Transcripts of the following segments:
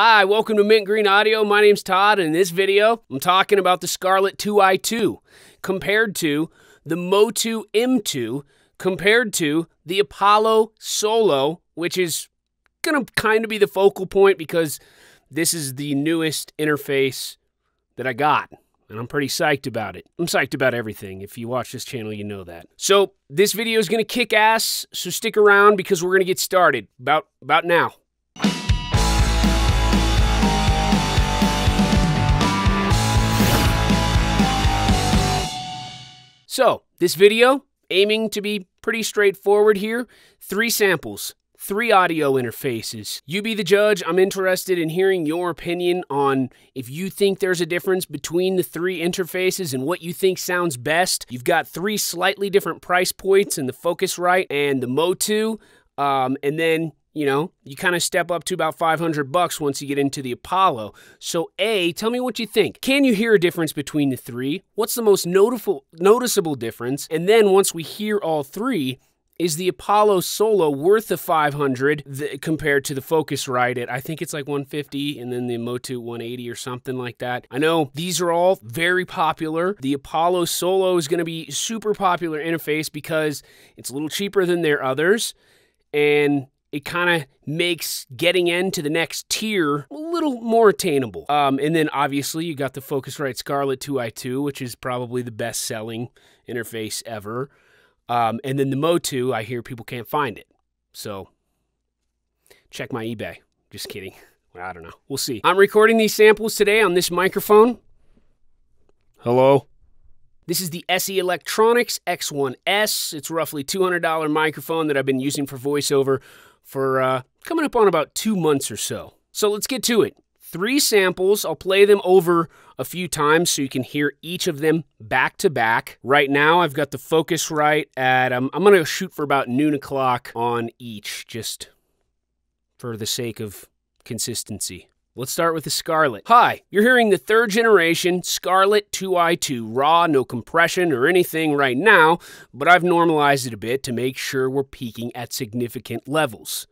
Hi, welcome to Mint Green Audio. My name's Todd, and in this video, I'm talking about the Scarlett 2i2 compared to the Motu M2 compared to the Apollo Solo, which is going to kind of be the focal point because this is the newest interface that I got, and I'm pretty psyched about it. I'm psyched about everything. If you watch this channel, you know that. So this video is going to kick ass, so stick around because we're going to get started about now. So, this video, aiming to be pretty straightforward here, 3 samples, 3 audio interfaces. You be the judge. I'm interested in hearing your opinion on if you think there's a difference between the 3 interfaces and what you think sounds best. You've got 3 slightly different price points in the Focusrite and the Motu, and then you know, you kind of step up to about $500 once you get into the Apollo. So A, tell me what you think. Can you hear a difference between the 3? What's the most noticeable difference? And then once we hear all 3, is the Apollo Solo worth the $500 compared to the Focusrite? I think it's like $150 and then the Motu $180 or something like that. I know these are all very popular. The Apollo Solo is going to be a super popular interface because it's a little cheaper than their others, and it kind of makes getting into the next tier a little more attainable. And then obviously you got the Focusrite Scarlett 2i2, which is probably the best-selling interface ever. And then the Motu, I hear people can't find it. So check my eBay. Just kidding. I don't know. We'll see. I'm recording these samples today on this microphone. Hello? This is the SE Electronics X1S. It's a roughly $200 microphone that I've been using for voiceover for coming up on about 2 months or so. So let's get to it. 3 samples. I'll play them over a few times so you can hear each of them back to back. Right now, I've got the Focusrite at, I'm going to shoot for about noon o'clock on each, just for the sake of consistency. Let's start with the Scarlett. Hi, you're hearing the 3rd generation Scarlett 2i2 raw, no compression or anything right now, but I've normalized it a bit to make sure we're peaking at significant levels.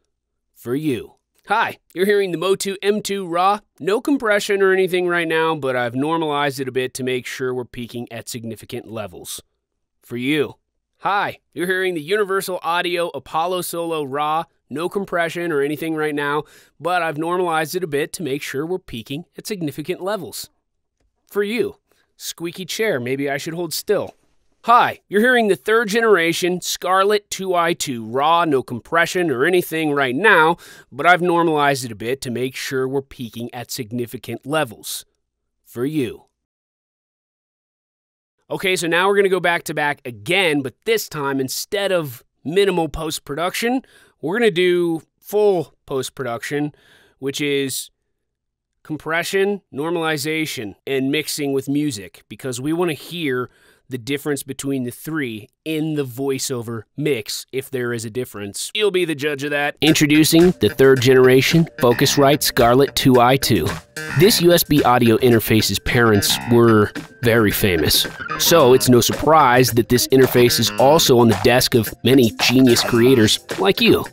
For you. Hi, you're hearing the Motu M2 raw, no compression or anything right now, but I've normalized it a bit to make sure we're peaking at significant levels. For you. Hi, you're hearing the Universal Audio Apollo Solo raw, no compression or anything right now, but I've normalized it a bit to make sure we're peaking at significant levels. For you. Squeaky chair, maybe I should hold still. Hi, you're hearing the 3rd generation Scarlett 2i2 raw, no compression or anything right now, but I've normalized it a bit to make sure we're peaking at significant levels. For you. Okay, so now we're going to go back to back again, but this time instead of minimal post-production, we're going to do full post-production, which is compression, normalization, and mixing with music, because we want to hear the difference between the 3 in the voiceover mix, if there is a difference. You'll be the judge of that. Introducing the 3rd generation Focusrite Scarlett 2i2. This USB audio interface's parents were very famous, so it's no surprise that this interface is also on the desk of many genius creators like you.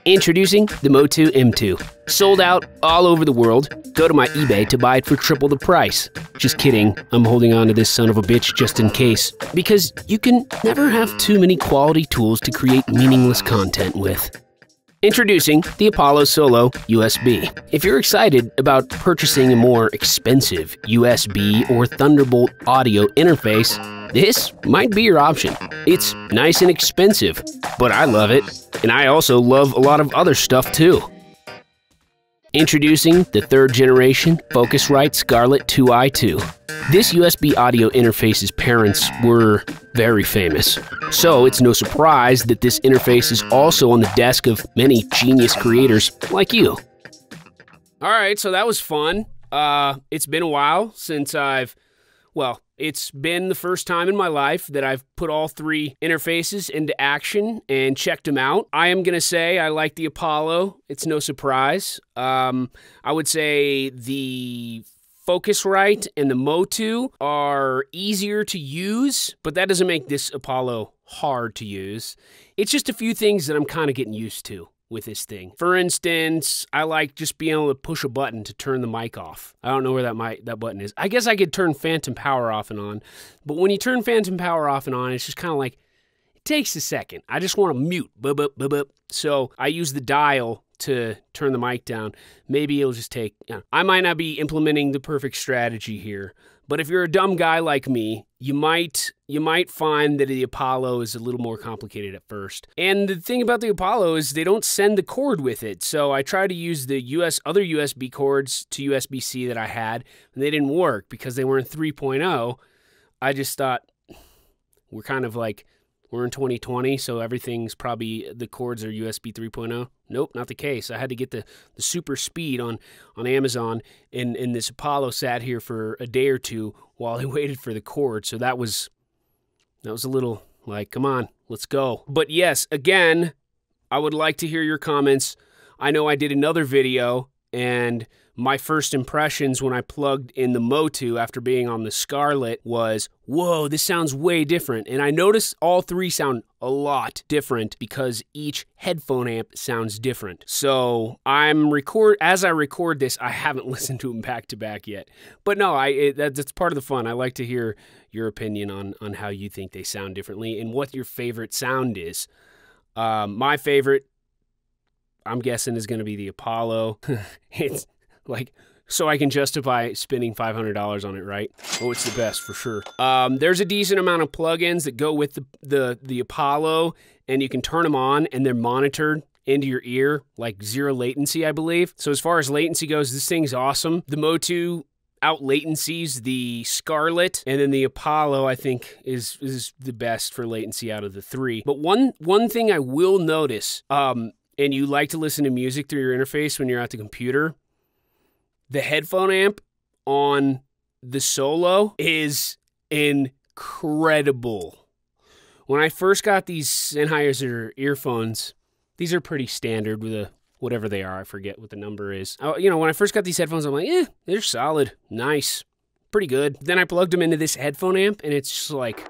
Introducing the Motu M2. Sold out all over the world. Go to my eBay to buy it for triple the price. Just kidding, I'm holding on to this son of a bitch just in case. Because you can never have too many quality tools to create meaningless content with. Introducing the Apollo Solo USB. If you're excited about purchasing a more expensive USB or Thunderbolt audio interface, this might be your option. It's nice and expensive, but I love it, and I also love a lot of other stuff too. Introducing the 3rd generation Focusrite Scarlett 2i2. This USB audio interface's parents were very famous, so it's no surprise that this interface is also on the desk of many genius creators like you. Alright, so that was fun. It's been a while since it's been the first time in my life that I've put all 3 interfaces into action and checked them out. I am going to say I like the Apollo. It's no surprise. I would say the Focusrite and the Motu are easier to use, but that doesn't make this Apollo hard to use. It's just a few things that I'm kind of getting used to. with this thing. For instance, I like just being able to push a button to turn the mic off. I don't know where that button is. I guess I could turn phantom power off and on, but when you turn phantom power off and on, it's just kind of like, it takes a second. I just want to mute, bup, bup, bup, bup. So I use the dial to turn the mic down. Maybe it'll just take, I might not be implementing the perfect strategy here, but if you're a dumb guy like me, you might find that the Apollo is a little more complicated at first. And the thing about the Apollo is they don't send the cord with it. So I tried to use the other USB cords to USB-C that I had, and they didn't work because they weren't 3.0. I just thought, we're kind of like, we're in 2020, so everything's probably, the cords are USB 3.0. Nope, not the case. I had to get the super speed on Amazon, and this Apollo sat here for a day or two while I waited for the cord. So that was a little like, come on, let's go. But yes, again, I would like to hear your comments. I know I did another video, and my first impressions when I plugged in the Motu after being on the Scarlett was, whoa, this sounds way different. And I noticed all three sound a lot different because each headphone amp sounds different. So as I record this, I haven't listened to them back to back yet. But no, that's part of the fun. I like to hear your opinion on how you think they sound differently and what your favorite sound is. My favorite, I'm guessing, is going to be the Apollo. It's like, so I can justify spending $500 on it, right? Oh, it's the best for sure. There's a decent amount of plugins that go with the Apollo, and you can turn them on, and they're monitored into your ear, like 0 latency, I believe. So as far as latency goes, this thing's awesome. The Motu out latencies the Scarlett, and then the Apollo, I think, is the best for latency out of the three. But one thing I will notice, and you like to listen to music through your interface when you're at the computer, the headphone amp on the Solo is incredible. When I first got these Sennheiser earphones, these are pretty standard with whatever they are. I forget what the number is. When I first got these headphones, I'm like, they're solid, nice, pretty good. Then I plugged them into this headphone amp, and it's just like,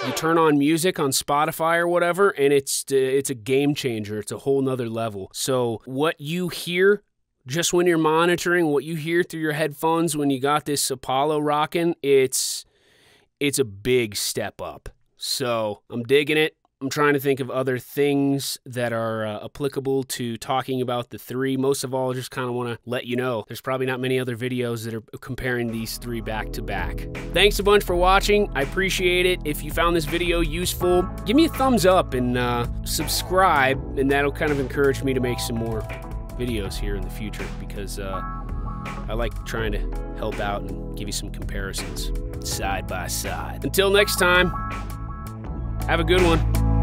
you turn on music on Spotify or whatever, and it's a game changer. It's a whole nother level. So what you hear just when you're monitoring, what you hear through your headphones when you got this Apollo rocking, it's a big step up. So I'm digging it. I'm trying to think of other things that are applicable to talking about the three. Most of all, I just kind of want to let you know there's probably not many other videos that are comparing these three back to back. Thanks a bunch for watching. I appreciate it. If you found this video useful, give me a thumbs up and subscribe, and that'll kind of encourage me to make some more videos here in the future, because I like trying to help out and give you some comparisons side by side. Until next time, have a good one.